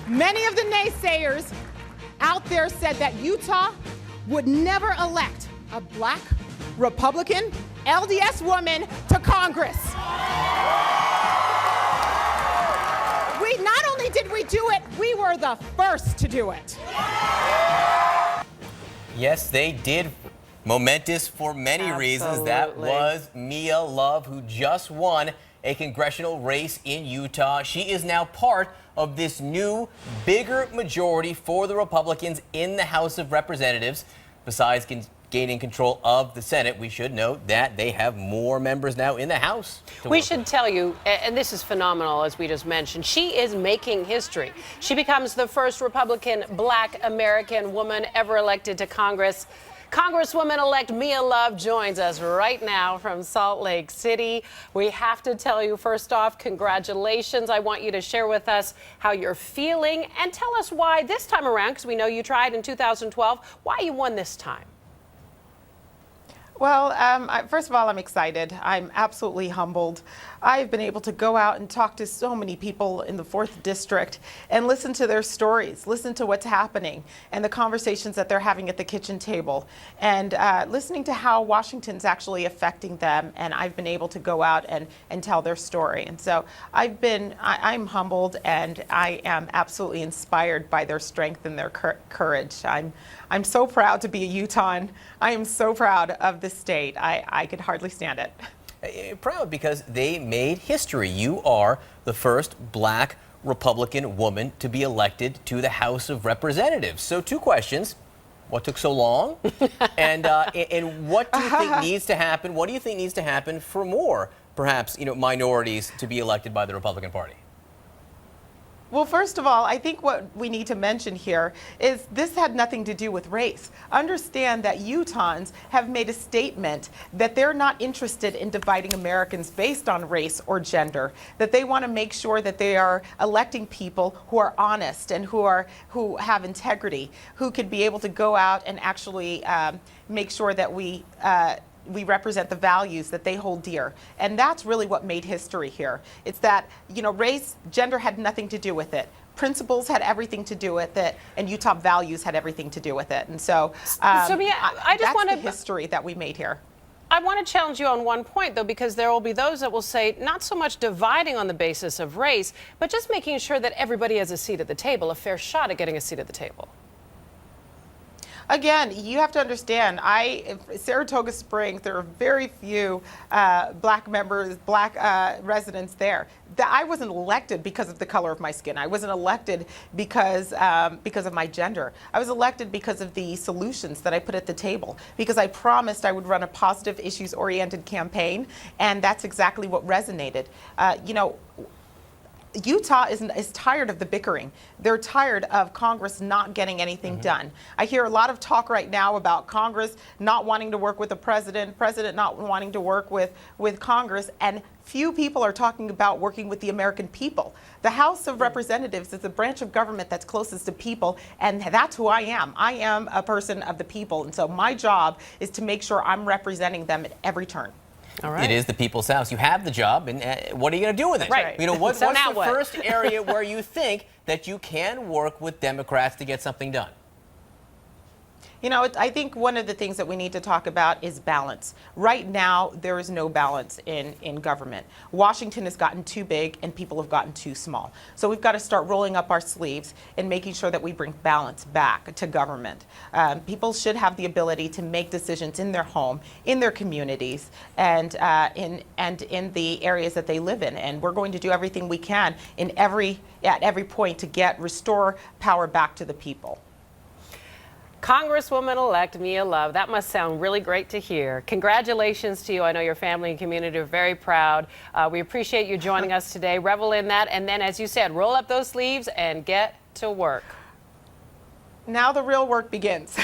Many of the naysayers out there said that Utah would never elect a black Republican LDS woman to Congress. Not only did we do it, we were the first to do it. Yes, they did. Momentous for many reasons. That was Mia Love, who just won a congressional race in Utah. She is now part of this new, bigger majority for the Republicans in the House of Representatives. Besides gaining control of the Senate, we should note that they have more members now in the House. We should tell you, and this is phenomenal, as we just mentioned, she is making history. She becomes the first Republican black American woman ever elected to Congress. Congresswoman-elect Mia Love joins us right now from Salt Lake City. We have to tell you, first off, congratulations. I want you to share with us how you're feeling and tell us why this time around, because we know you tried in 2012, why you won this time. Well, first of all, I'm excited. I'm absolutely humbled. I've been able to go out and talk to so many people in the 4th District and listen to their stories, listen to what's happening and the conversations that they're having at the kitchen table, and listening to how Washington's actually affecting them. And I've been able to go out and tell their story. And so I'm humbled, and I am absolutely inspired by their strength and their courage. I'm so proud to be a Utahn. I am so proud of this state. I could hardly stand it. Proud because they made history. You are the first black Republican woman to be elected to the House of Representatives. So 2 questions. What took so long? And what do you think needs to happen? What do you think needs to happen for more, perhaps, minorities to be elected by the Republican Party? Well, first of all, I think what we need to mention here is this had nothing to do with race. Understand that Utahns have made a statement that they're not interested in dividing Americans based on race or gender, that they want to make sure that they are electing people who are honest and who have integrity, who could be able to go out and actually make sure that we represent the values that they hold dear. And that's really what made history here. It's that, race, gender had nothing to do with it. Principles had everything to do with it, and Utah values had everything to do with it. And so, Mia, I just want the history that we made here. I want to challenge you on one point, though, because there will be those that will say not so much dividing on the basis of race, but just making sure that everybody has a seat at the table, a fair shot at getting a seat at the table. Again, you have to understand, Saratoga Springs, there are very few black residents there. I wasn't elected because of the color of my skin. I wasn't elected because of my gender. I was elected because of the solutions that I put at the table, because I promised I would run a positive issues-oriented campaign, and that's exactly what resonated. Utah is tired of the bickering. They're tired of Congress not getting anything done. I hear a lot of talk right now about Congress not wanting to work with the president not wanting to work with Congress, and few people are talking about working with the American people. The House of Representatives is a branch of government that's closest to people, and that's who I am. I am a person of the people, and so my job is to make sure I'm representing them at every turn. All right. It is the people's house. You have the job, and what are you going to do with it? Right. What's the first area where you think that you can work with Democrats to get something done? I think one of the things that we need to talk about is balance. Right now, there is no balance in government. Washington has gotten too big and people have gotten too small. So we've got to start rolling up our sleeves and making sure that we bring balance back to government. People should have the ability to make decisions in their home, in their communities, and in the areas that they live in. And we're going to do everything we can at every point to restore power back to the people. Congresswoman-elect Mia Love, that must sound really great to hear. Congratulations to you. I know your family and community are very proud. We appreciate you joining us today. Revel in that. And then, as you said, roll up those sleeves and get to work. Now the real work begins.